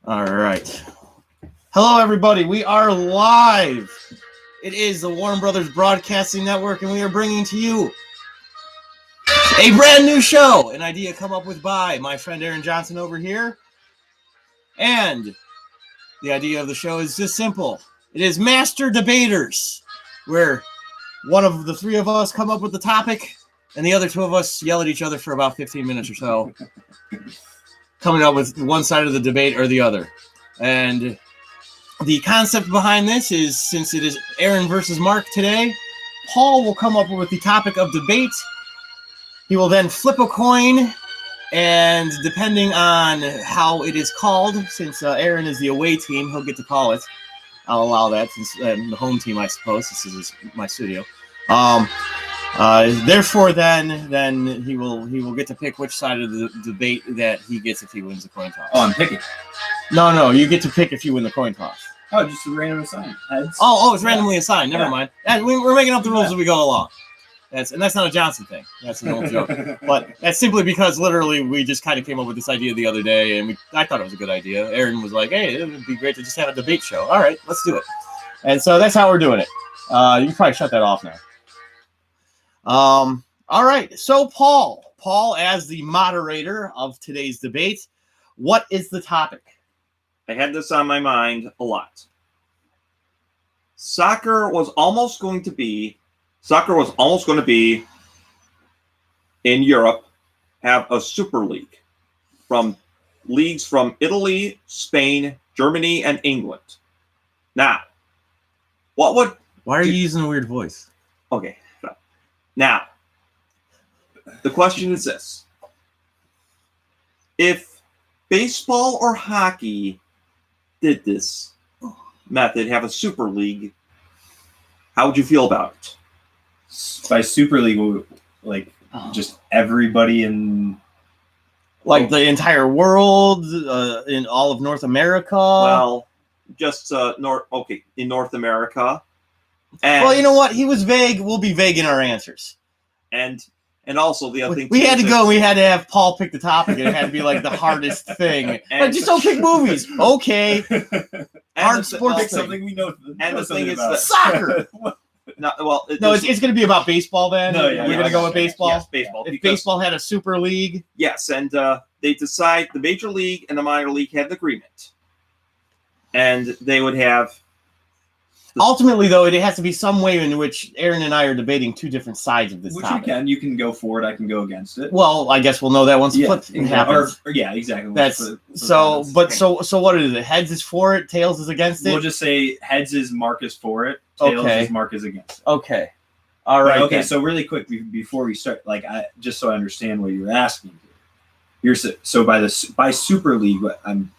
All right. Hello, everybody. We are live. It is the Warren Brothers Broadcasting Network, and we are bringing to you a brand new show, an idea come up with by my friend Aaron Johnson over here. And the idea of the show is just simple. It is Master Debaters, where one of the three of us come up with the topic, and the other two of us yell at each other for about 15 minutes or so, coming up with one side of the debate or the other. And the concept behind this is, since it is Aaron versus Mark today, Paul will come up with the topic of debate. He will then flip a coin, and depending on how it is called, since Aaron is the away team, he'll get to call it. I'll allow that, since the home team, I suppose. This is my studio. Therefore, then he will get to pick which side of the debate that he gets if he wins the coin toss. Oh, I'm picking. No, you get to pick if you win the coin toss. Oh, just a random assign. Heads. Oh, it's randomly assigned. Never mind. We're making up the rules as we go along. That's not a Johnson thing. That's an old joke. But that's simply because literally we just kind of came up with this idea the other day, and I thought it was a good idea. Aaron was like, "Hey, it would be great to just have a debate show." All right, let's do it. And so that's how we're doing it. You can probably shut that off now. All right. So Paul, as the moderator of today's debate, what is the topic? I had this on my mind a lot. Soccer was almost going to be in Europe, have a super league from leagues from Italy, Spain, Germany, and England. Now, why are you using a weird voice? Okay. Now, the question is this. If baseball or hockey did this method, have a super league, how would you feel about it? By Super League, like just everybody in... Like the entire world, in all of North America? Well, just in North America. And, well, you know what? He was vague. We'll be vague in our answers. And also the other thing... We had to go. We had to have Paul pick the topic, and it had to be like the hardest thing. But just don't pick movies. Okay. Hard sports pick something we know. And the thing is soccer. It's going to be about baseball then. No, yeah, we're going to go with baseball. Yes, baseball. If baseball had a super league. Yes, and they decide the major league and the minor league had an agreement, and they would have. Ultimately, though, it has to be some way in which Aaron and I are debating two different sides of this topic. You can go for it. I can go against it. Well, I guess we'll know that once flip happens. Exactly. So what is it? Heads is for it, tails is against it? We'll just say heads is Mark is for it, tails is Mark is against it. Okay. All right. Okay, so really quick, before we start, just so I understand what you're asking here. By Super League, I'm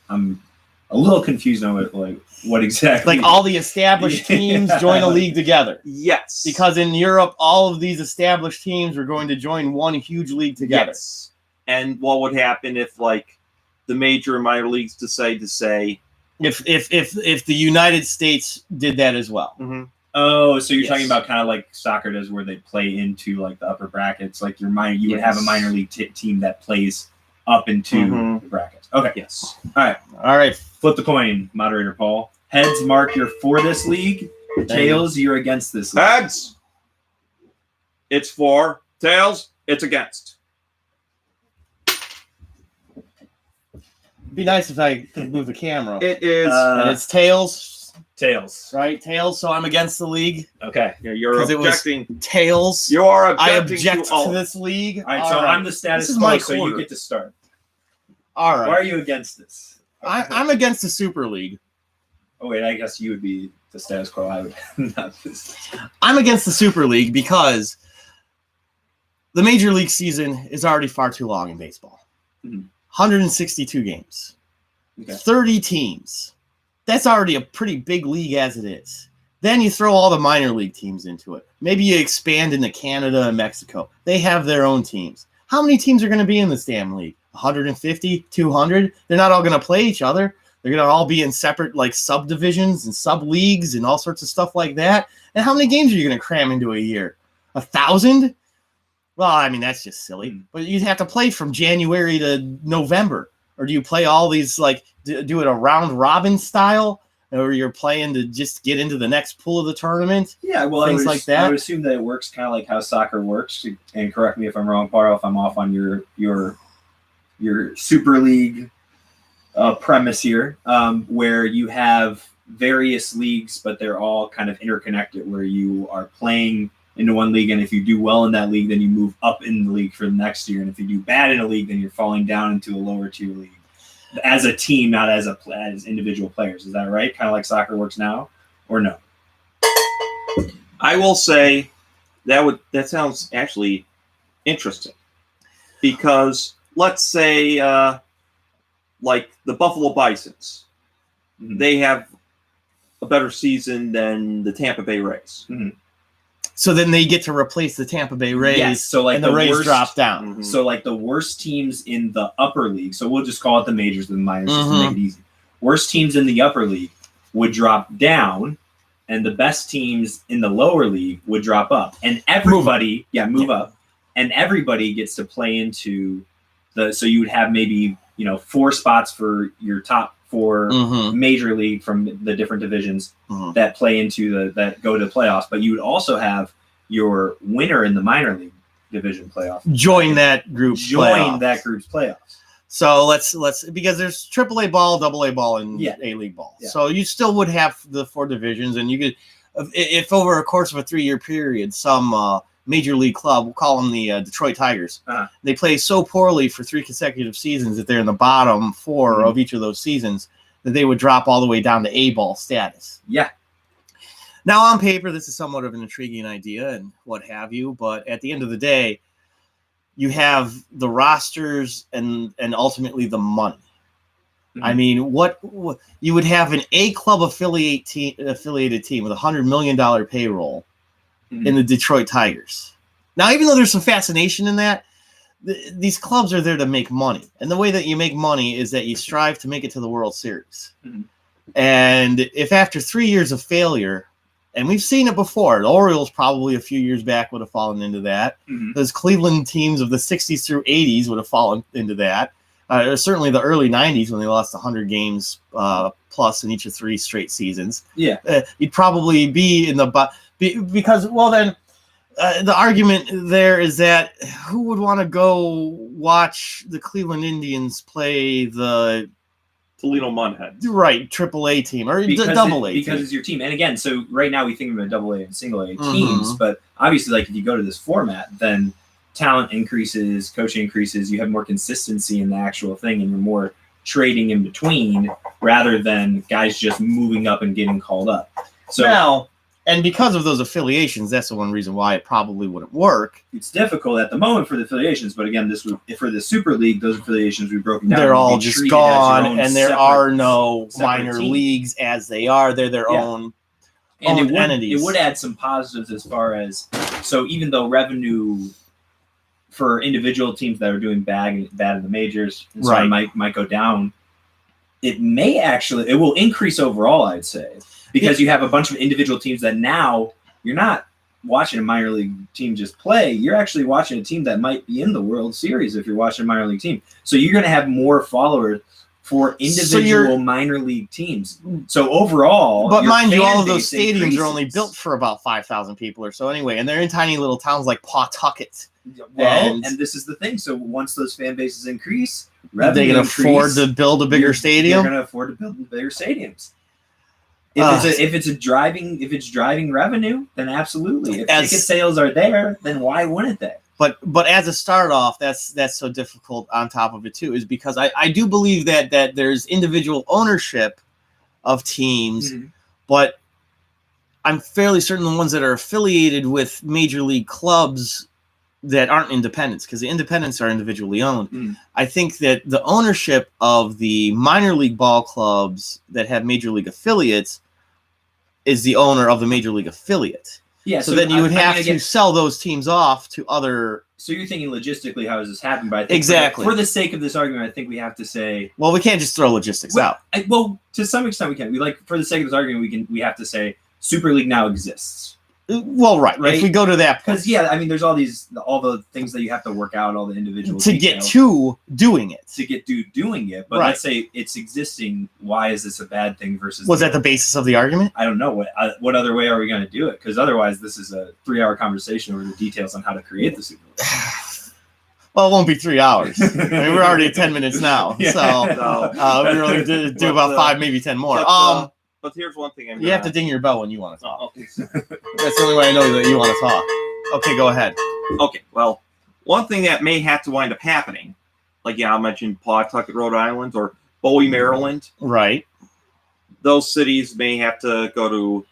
a little confused on what exactly. Like all the established teams join a league together. Yes. Because in Europe, all of these established teams are going to join one huge league together. Yes. And what would happen if the major and minor leagues decide to say if the United States did that as well? Mm-hmm. Oh, so you're talking about kind of like soccer does, where they play into the upper brackets, like you would have a minor league team that plays up into the brackets. Okay. Yes. All right. Flip the coin, moderator Paul. Heads, Mark, you're for this league. Tails, you're against this league. Heads, it's for. Tails, it's against. It'd be nice if I could move the camera. It is. And it's tails. Tails. Right? Tails, so I'm against the league. Okay. Yeah, you're objecting. Tails. You are objecting. I object to this league. All right, so I'm the status quo, so you get to start. All right. Why are you against this? I'm against the Super League. Oh, wait, I guess you would be the status quo. I would not. I'm against the Super League because the Major League season is already far too long in baseball. 162 games. Okay. 30 teams. That's already a pretty big league as it is. Then you throw all the minor league teams into it. Maybe you expand into Canada and Mexico. They have their own teams. How many teams are going to be in this damn league? 150, 200? They're not all going to play each other. They're going to all be in separate subdivisions and sub-leagues and all sorts of stuff like that. And how many games are you going to cram into a year? 1,000? Well, I mean, that's just silly. But you'd have to play from January to November. or do you play all these do it a round robin style, or you're playing to just get into the next pool of the tournament? Yeah, well, Things like that. I would assume that it works kind of like how soccer works. And correct me if I'm wrong, Paro, if I'm off on your Super League premise here, where you have various leagues, but they're all kind of interconnected, where you are playing into one league, and if you do well in that league, then you move up in the league for the next year, and if you do bad in a league, then you're falling down into a lower tier league as a team, not as individual players. Is that right? Kind of like soccer works now, or no? I will say that sounds actually interesting, because let's say like the Buffalo Bisons, they have a better season than the Tampa Bay Rays. Mm-hmm. So then they get to replace the Tampa Bay Rays, yes, so like and the Rays drop down. Mm-hmm. So like the worst teams in the upper league, so we'll just call it the majors and the minors just to Mm-hmm. make it easy. Worst teams in the upper league would drop down, and the best teams in the lower league would drop up. And everybody, move up. And everybody gets to play into so you would have maybe, 4 spots for your top 4 Mm-hmm. major league from the different divisions Mhm. that play into that go to the playoffs, but you would also have your winner in the minor league division playoff Join that group's playoff. that group's playoffs. So let's because there's AAA ball, AA ball, and Yeah. A-League ball. Yeah. So you still would have the 4 divisions, and you could, if over a course of a 3-year period, some major league club, we'll call them the Detroit Tigers, Uh-huh. they play so poorly for 3 consecutive seasons that they're in the bottom 4 Mhm. of each of those seasons, that they would drop all the way down to A-ball status. Yeah. Now, on paper, this is somewhat of an intriguing idea and what have you, but at the end of the day, you have the rosters and ultimately the money. Mhm. I mean, what you would have an A club affiliated team with $100 million payroll Mhm. in the Detroit Tigers. Now, even though there's some fascination in that, these clubs are there to make money, and the way that you make money is that you strive to make it to the World Series. Mhm. And if after 3 years of failure, and we've seen it before, the Orioles probably a few years back would have fallen into that. Mhm. Those Cleveland teams of the 60s through 80s would have fallen into that. Certainly the early 90s when they lost 100 games plus in each of 3 straight seasons. Yeah. You'd probably be in the because, well, then the argument there is that who would want to go watch the Cleveland Indians play the Toledo Mudheads. right AAA team or Because double A because team? it's your team. And again, so right now we think of a double A and single A Mhm. teams, but obviously, like if you go to this format, then talent increases, coaching increases, you have more consistency in the actual thing, and you're more trading in between rather than guys just moving up and getting called up. So Now, and because of those affiliations, that's the one reason why it probably wouldn't work. it's difficult at the moment for the affiliations, but again, this would for the Super League, those affiliations we've broken down. They're would all be just treated as your gone, own and there separate- are no separate minor team. leagues as they are. They're their Yeah. own. and owned it entities. would add some positives as far as so even though revenue for individual teams that are doing bad in the majors and so on might go down, it will increase overall, I'd say, because you have a bunch of individual teams that now you're not watching a minor league team just play, you're actually watching a team that might be in the World Series if you're watching a minor league team. So you're going to have more followers for individual minor league teams. So overall, But your mind you, fan all of those base stadiums increases. are only built for about 5,000 people or so anyway, and they're in tiny little towns like Pawtucket. Well, And- and this is the thing. So once those fan bases increase, They revenue can afford to build a bigger You're stadium. going to afford to build bigger stadiums. If it's driving revenue, then absolutely. If ticket sales are there, then why wouldn't they? But as a start off, that's so difficult on top of it too, is because I do believe that there's individual ownership of teams, Mhm. but I'm fairly certain the ones that are affiliated with major league clubs that aren't independents, because the independents are individually owned. Mhm. I think that the ownership of the minor league ball clubs that have major league affiliates is the owner of the major league affiliate. Yeah. So then you would have to sell those teams off to other. So you're thinking logistically, how does this happen? But I think Exactly. for the sake of this argument, I think we have to say. Well, we can't just throw logistics out. Well, to some extent, we can. For the sake of this argument, we have to say Super League now exists. Well, right. If we go to that point. Because, I mean, there's all the things that you have to work out, all the individual to get to doing it. To get to doing it. But let's say it's existing. Why is this a bad thing versus... Was that the basis of the argument? I don't know. What other way are we going to do it? Because otherwise, this is a 3-hour conversation over the details on how to create the Super Bowl. Well, it won't be 3 hours. I mean, we're already at 10 minutes now. Yeah. So we really do about 5, maybe 10 more. But here's one thing. You have to ding your bell when you want to talk. That's the only way I know that you want to talk. Okay, go ahead. Okay, well, one thing that may have to wind up happening, like I mentioned Pawtucket, Rhode Island, or Bowie, Maryland. Right. Those cities may have to go to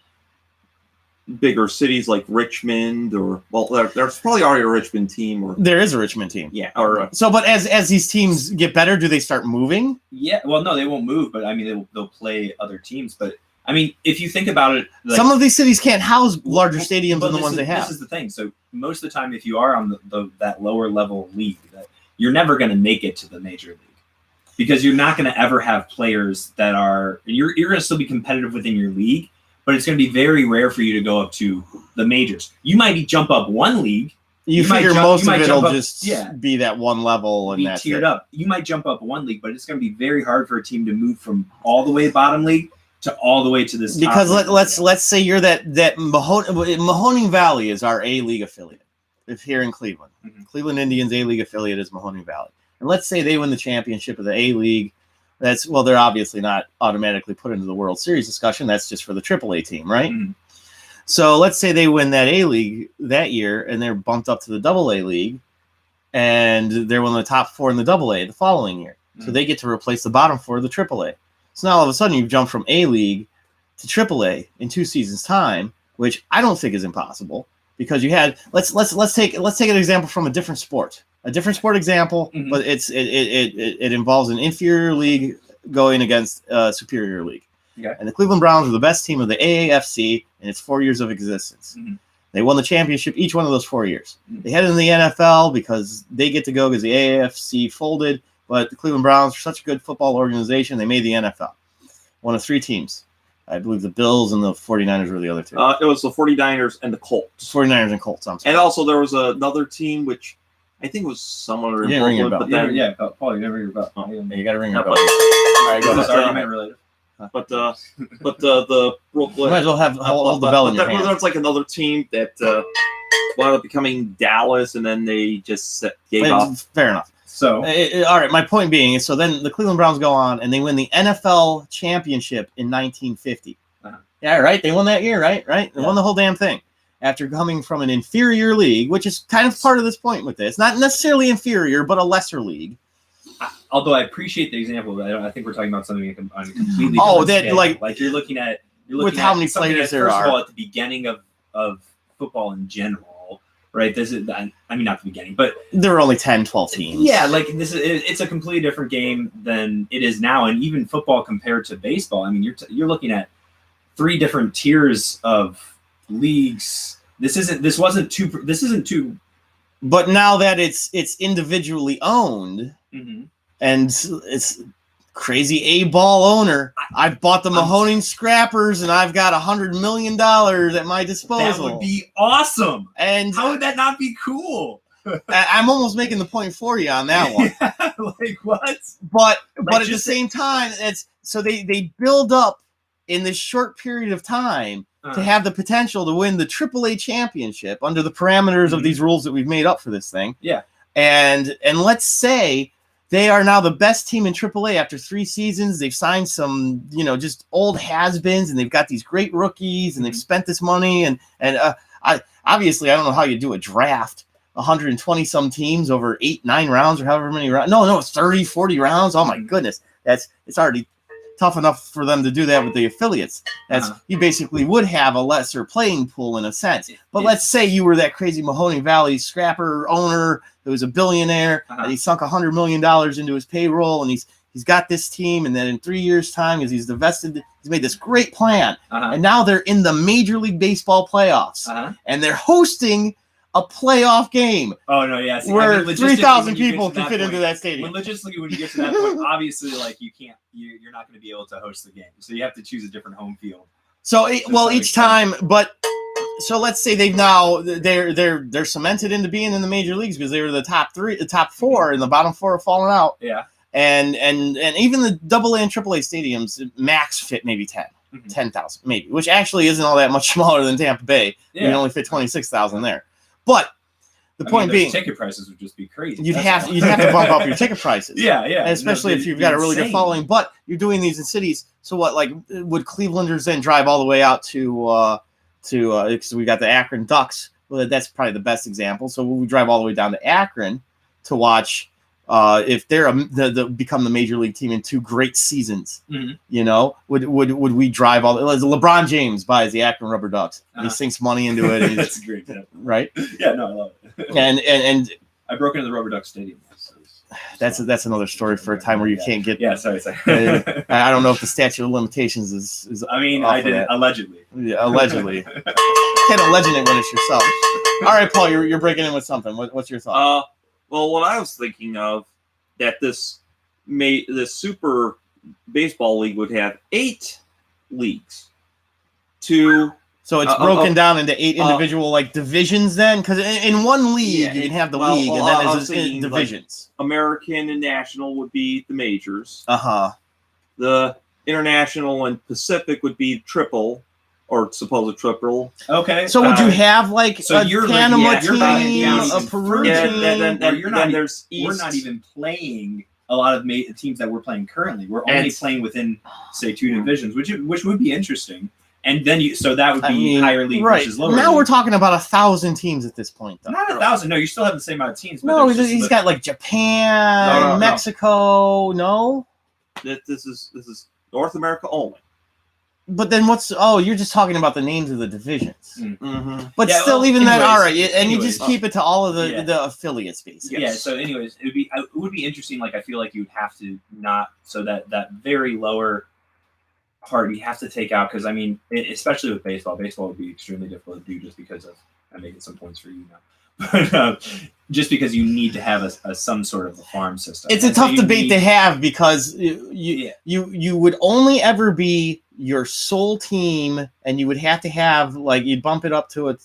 bigger cities like Richmond, or there's probably already a Richmond team. Or there is a Richmond team. Yeah. But as these teams get better, do they start moving? Yeah. Well, no, they won't move, but I mean they'll play other teams. But I mean, if you think about it, some of these cities can't house larger stadiums than the ones they have. This is the thing. So most of the time, if you are on that lower level league, you're never going to make it to the major league. Because you're not going to ever have players that are you're going to still be competitive within your league, but it's going to be very rare for you to go up to the majors. You might jump up one league. You figure most of it'll just be that one level and that's tiered up. You might jump up one league, but it's going to be very hard for a team to move from all the way bottom league to all the way to this. Because let's say you're that Mahoning Valley is our A League affiliate. If here in Cleveland, Cleveland Indians A League affiliate is Mahoning Valley. And let's say they win the championship of the A League. They're obviously not automatically put into the World Series discussion. That's just for the AAA team, right? Mm-hmm. So let's say they win that A League that year and they're bumped up to the AA League and they're one of the top 4 in the AA the following year. Mm-hmm. So they get to replace the bottom 4 of the AAA. So now all of a sudden you've jumped from A League to AAA in 2 seasons' time, which I don't think is impossible because you had let's take an example from a different sport. A different sport example, but it involves an inferior league going against a superior league. Okay. And the Cleveland Browns were the best team of the AAFC in its 4 years of existence. Mm-hmm. They won the championship each one of those 4 years. Mm-hmm. They headed in the NFL because they get to go because the AAFC folded, but the Cleveland Browns are such a good football organization, they made the NFL. One of 3 teams. I believe the Bills and the 49ers were the other 2. It was the 49ers and the Colts. 49ers and Colts, I'm sorry. And also there was another team which I think it was someone in Brooklyn, but then Paul, you never ring your bell. Oh, yeah, you got to ring your bell. All right, go. This argument related. But the Brooklyn. You might as well hold the bell in your hand. There's like another team that wound up becoming Dallas, and then they just gave up. Fair enough. So, all right. My point being is, so then the Cleveland Browns go on and they win the NFL championship in 1950. Uh-huh. Yeah, right. They won that year, right? They won the whole damn thing. After coming from an inferior league, which is kind of part of this point with this. Not necessarily inferior, but a lesser league. Although I appreciate the example, I think we're talking about something on a completely different scale. Like you're looking at how many players there are. First of all, at the beginning of football in general, right? This is, I mean, not the beginning, but there were only 10, 12 teams. Yeah, like it's a completely different game than it is now, and even football compared to baseball. I mean, you're looking at 3 different tiers of leagues. This isn't too. But now that it's individually owned, and it's crazy A-ball owner, I've bought the Mahoning Scrappers, and I've got $100 million at my disposal. That would be awesome. And how would that not be cool? I'm almost making the point for you on that one. Yeah, like what? But at the same time, they build up in this short period of time to have the potential to win the AAA championship under the parameters of these rules that we've made up for this thing. Yeah. And let's say they are now the best team in AAA after 3 seasons. They've signed some, just old has-beens, and they've got these great rookies, and they've spent this money. And I don't know how you do a draft, 120 some teams over 8-9 rounds or however many rounds. No, it's 30, 40 rounds. Oh my goodness. It's already tough enough for them to do that with the affiliates. You basically would have a lesser playing pool in a sense. But let's say you were that crazy Mahoning Valley scrapper owner who was a billionaire and he sunk $100 million into his payroll, and he's got this team, and then in 3 years' time, as he's made this great plan, and now they're in the Major League Baseball playoffs, and they're hosting a playoff game. Oh no, yeah. Where 3,000 people can fit into that stadium. When you get to that point, obviously, like you're not going to be able to host the game, so you have to choose a different home field. So each time, but So let's say they're cemented into being in the major leagues because they were the top four, and the bottom four are falling out. Yeah. And even the AA and AAA stadiums max fit maybe 10,000 maybe, which actually isn't all that much smaller than Tampa Bay. Yeah. You can only fit 26,000 there. But the point being, ticket prices would just be crazy. You'd have to bump up your ticket prices. Yeah. And especially if you've got a really good following. But you're doing these in cities. So what? Like, would Clevelanders then drive all the way out to because we got the Akron Ducks? Well, that's probably the best example. So we drive all the way down to Akron to watch. If they're become the major league team in 2 great seasons, you know, would we drive all? LeBron James buys the Akron Rubber Ducks. He sinks money into it. That's a great example. Right? Yeah, no, I love it. and I broke into the Rubber Duck Stadium. That's another story for a time where you can't get. Yeah, sorry. I don't know if the statute of limitations is. I mean, I did it allegedly. Yeah, allegedly. Can't allege it when it's yourself. All right, Paul, you're breaking in with something. What's your thought? Well, what I was thinking of, that this Super Baseball League would have 8 leagues. So it's broken down into 8 individual divisions then? Because in one league, you can have the league, and then there's divisions. Like American and National would be the majors. Uh-huh. The International and Pacific would be triple. Or supposed triple. Okay. So would you have a Panama team, a Peru team? We're not even playing a lot of teams that we're playing currently. We're only playing within, say, 2 divisions, which would be interesting. And then that would be higher league versus lower. Now league. we're talking about 1,000 teams at this point, though. Not 1,000. No, you still have the same amount of teams. No, he's got Japan, Mexico. No. This is North America only. But then you're just talking about the names of the divisions. Mm-hmm. But all right. And you just keep it to all of the affiliates, basically. Yeah, so anyways, it would be interesting. I feel like you would have to not, so that very lower part you have to take out, because, I mean, especially with baseball would be extremely difficult to do just because of, I'm making some points for you now. But just because you need to have some sort of a farm system. It's a tough debate to have because you would only ever be your sole team, and you would have to have you'd bump it up to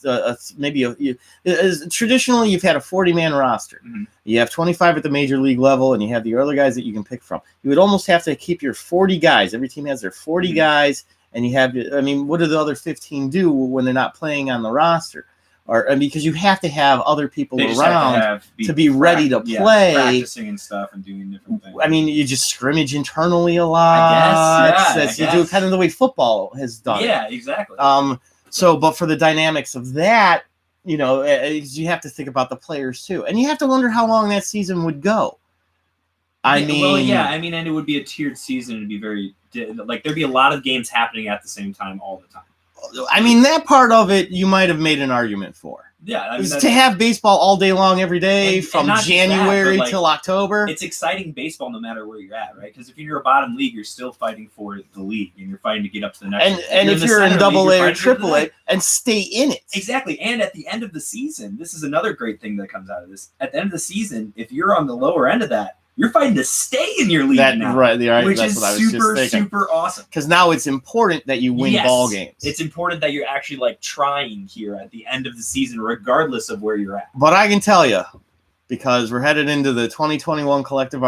traditionally you've had a 40-man roster. Mm-hmm. You have 25 at the major league level, and you have the other guys that you can pick from. You would almost have to keep your 40 guys. Every team has their 40 guys, and you have. I mean, what do the other 15 do when they're not playing on the roster? Because you have to have other people around to be ready to play, practicing and stuff, and doing different things. I mean, you just scrimmage internally a lot. I guess. You do kind of the way football has done. Yeah, exactly. But for the dynamics of that, you have to think about the players too, and you have to wonder how long that season would go. And it would be a tiered season. It'd be very there'd be a lot of games happening at the same time all the time. I mean, that part of it you might have made an argument for. Yeah, I mean, to have baseball all day long every day from January till October. It's exciting baseball no matter where you're at, right? Because if you're a bottom league, you're still fighting for the league, and you're fighting to get up to the next. And if you're in AA or AAA, and stay in it. Exactly. And at the end of the season, this is another great thing that comes out of this. At the end of the season, if you're on the lower end of that, you're fighting to stay in your league now, which is super awesome. Because now it's important that you win ball games. It's important that you're actually trying here at the end of the season, regardless of where you're at. But I can tell you, because we're headed into the 2021 collective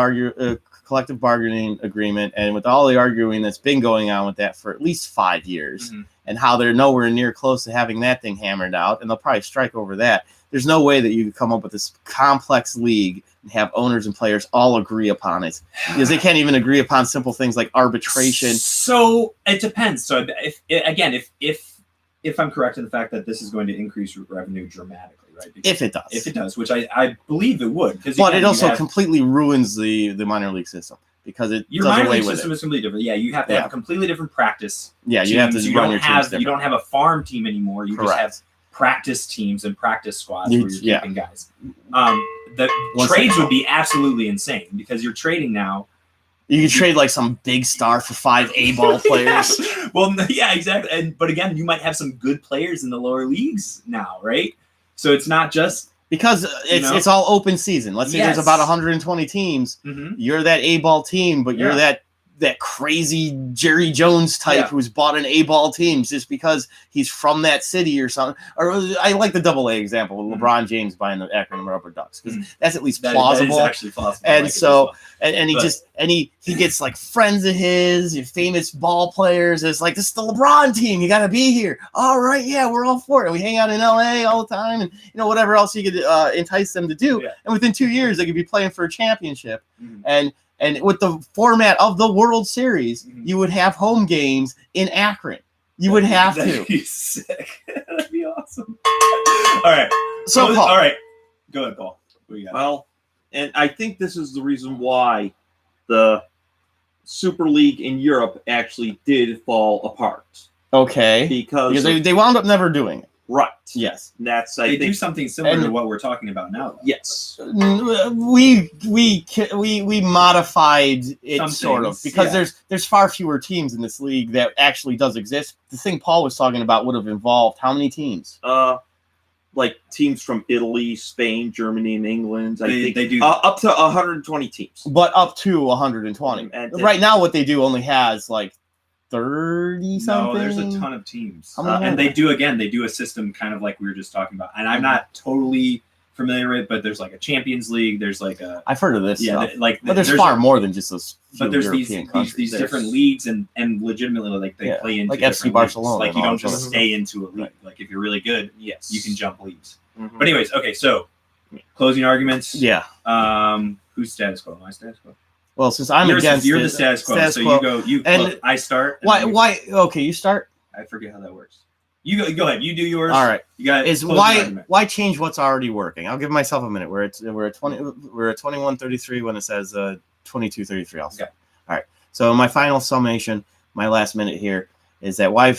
bargaining agreement, and with all the arguing that's been going on with that for at least 5 years, and how they're nowhere near close to having that thing hammered out, and they'll probably strike over that. There's no way that you could come up with this complex league and have owners and players all agree upon it, because they can't even agree upon simple things like arbitration. So it depends. So if I'm correct in the fact that this is going to increase revenue dramatically, right? If it does, which I believe it would, but it also completely ruins the minor league system, because your minor league system is completely different. Yeah, you have to have a completely different practice. Yeah, you have to run your teams different. You don't have a farm team anymore. You just have practice teams and practice squads where you're keeping guys. The trades would be absolutely insane, because you're trading now. You could trade some big star for 5 A-ball players. Well, yeah, exactly. But again, you might have some good players in the lower leagues now, right? So it's not just because it's all open season. Let's say there's about 120 teams. Mm-hmm. You're that A-ball team, but you're that that crazy Jerry Jones type who's bought an A-ball team just because he's from that city or something. Or I like the double A example with LeBron James buying the Akron Rubber Ducks because that's at least plausible. That is actually plausible. And like so, and he gets like friends of his, famous ball players. It's like, this is the LeBron team. You got to be here. All right, yeah, we're all for it. We hang out in LA all the time, and whatever else you could entice them to do. Yeah. And within 2 years, they could be playing for a championship. And with the format of the World Series, you would have home games in Akron. You would have to. That'd be sick. That'd be awesome. All right. So, Paul. All right. Go ahead, Paul. What you got? Well, and I think this is the reason why the Super League in Europe actually did fall apart. Okay. Because they wound up never doing it. Right. Yes. That's they do something similar to what we're talking about now. Yes. We modified it sort of because there's far fewer teams in this league that actually does exist. The thing Paul was talking about would have involved how many teams? Like teams from Italy, Spain, Germany, and England. I think they do up to 120 teams. But up to 120. And right now, what they do only has like 30 something. No, there's a ton of teams, and they do a system kind of like we were just talking about. And I'm not totally familiar with it, but there's like a Champions League. There's like a I've heard of this. Yeah, stuff. But there's far more than just those. But there's these different leagues, and legitimately like they play into like FC Barcelona. Like you don't just stay into a league. Right. Like if you're really good, yes, you can jump leagues. But anyways, okay, so closing arguments. Yeah. Who's status quo? My status quo. Well, since I'm against you're the status quo, so you go. And I start. Why? Okay, you start. I forget how that works. You go ahead. You do yours. All right. You got is why change what's already working? I'll give myself a minute. We're at 21:33 when it says 22:33. I'll start. All right. So my final summation, my last minute here, is that why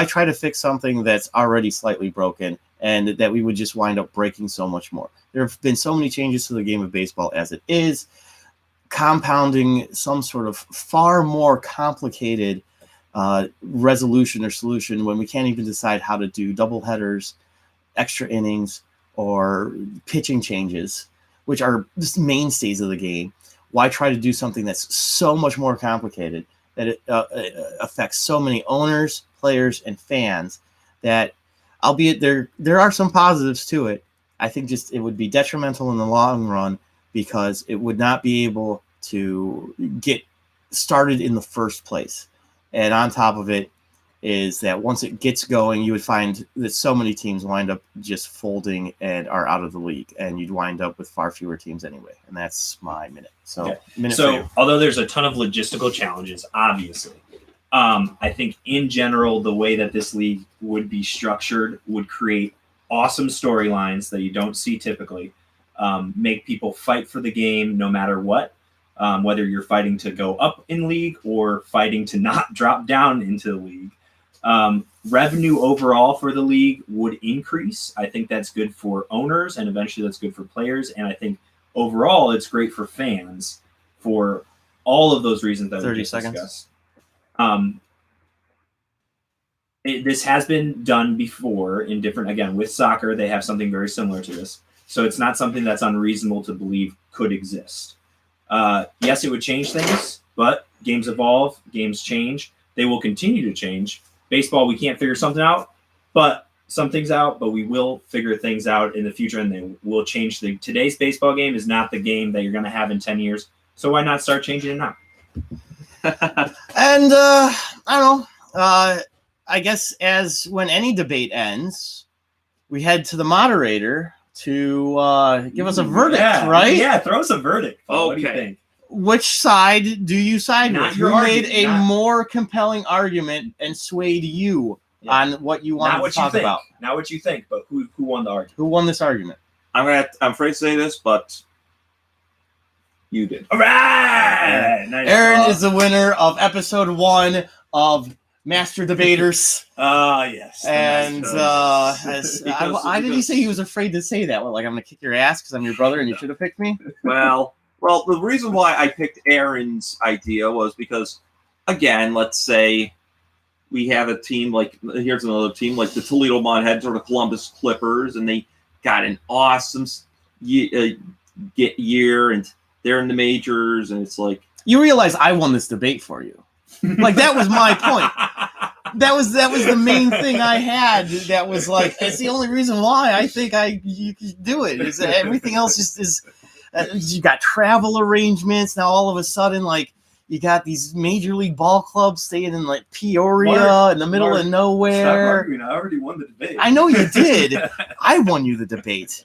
try to fix something that's already slightly broken and that we would just wind up breaking so much more. There have been so many changes to the game of baseball as it is, compounding some sort of far more complicated resolution or solution when we can't even decide how to do double headers, extra innings, or pitching changes, which are just mainstays of the game. Why try to do something that's so much more complicated that it affects so many owners, players, and fans that, albeit there are some positives to it, I think just it would be detrimental in the long run because it would not be able to get started in the first place. And on top of it is that once it gets going, you would find that so many teams wind up just folding and are out of the league, and you'd wind up with far fewer teams anyway. And that's my minute. So, although there's a ton of logistical challenges, obviously, I think in general, the way that this league would be structured would create awesome storylines that you don't see typically, make people fight for the game no matter what. Whether you're fighting to go up in league or fighting to not drop down into the league. Revenue overall for the league would increase. I think that's good for owners, and eventually that's good for players. And I think overall it's great for fans for all of those reasons that we just discussed. This has been done before in different, again, with soccer, they have something very similar to this. So it's not something that's unreasonable to believe could exist. Yes, it would change things, but games evolve, games change. They will continue to change. Baseball, we can't figure something out, but we will figure things out in the future, and they will change. Today's baseball game is not the game that you're going to have in 10 years. So why not start changing it now? And I don't know. I guess as when any debate ends, we head to the moderator to give us a verdict, right? Yeah, throw us a verdict. Okay. What do you think? Which side do you side Not with? your Who made argument, a more compelling argument and swayed you on what you wanted to talk about? Not what you think, but who won the argument? Who won this argument? I'm afraid to say this, but you did. All right! Nice. Aaron is the winner of episode 1 of Master Debaters. Yes. And why did he say he was afraid to say that? Well, like, I'm going to kick your ass because I'm your brother and you should have picked me? Well, the reason why I picked Aaron's idea was because, again, let's say we have a team here's another team like the Toledo Mudheads or the Columbus Clippers, and they got an awesome year, and they're in the majors, and it's like, You realize I won this debate for you. Like, that was my point. That was the main thing I had. That was like, it's the only reason why I think you could do it. Is that everything else just is. You got travel arrangements now. All of a sudden, like, you got these major league ball clubs staying in like Peoria in the middle of nowhere. Stop arguing. I already won the debate. I know you did. I won you the debate.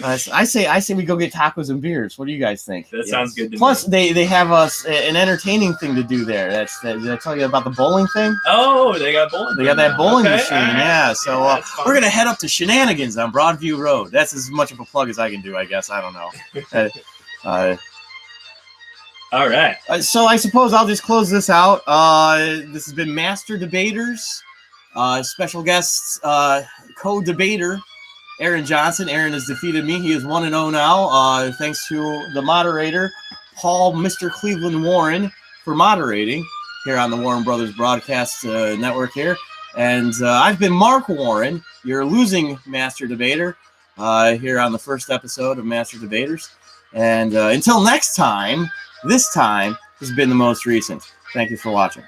I say we go get tacos and beers. What do you guys think? That sounds good to Plus, me. they have us an entertaining thing to do there. Did I tell you about the bowling thing? Oh, they got bowling. They got that bowling machine, right. yeah. So that's fun. we're gonna head up to Shenanigans on Broadview Road. That's as much of a plug as I can do, I guess. I don't know. All right. So I suppose I'll just close this out. This has been Master Debaters. Special guests, co-debater Aaron Johnson. Aaron has defeated me. He is 1-0 now. Thanks to the moderator, Paul Mr. Cleveland Warren, for moderating here on the Warren Brothers Broadcast Network here. And I've been Mark Warren, your losing Master Debater, here on the first episode of Master Debaters. And until next time, this time has been the most recent. Thank you for watching.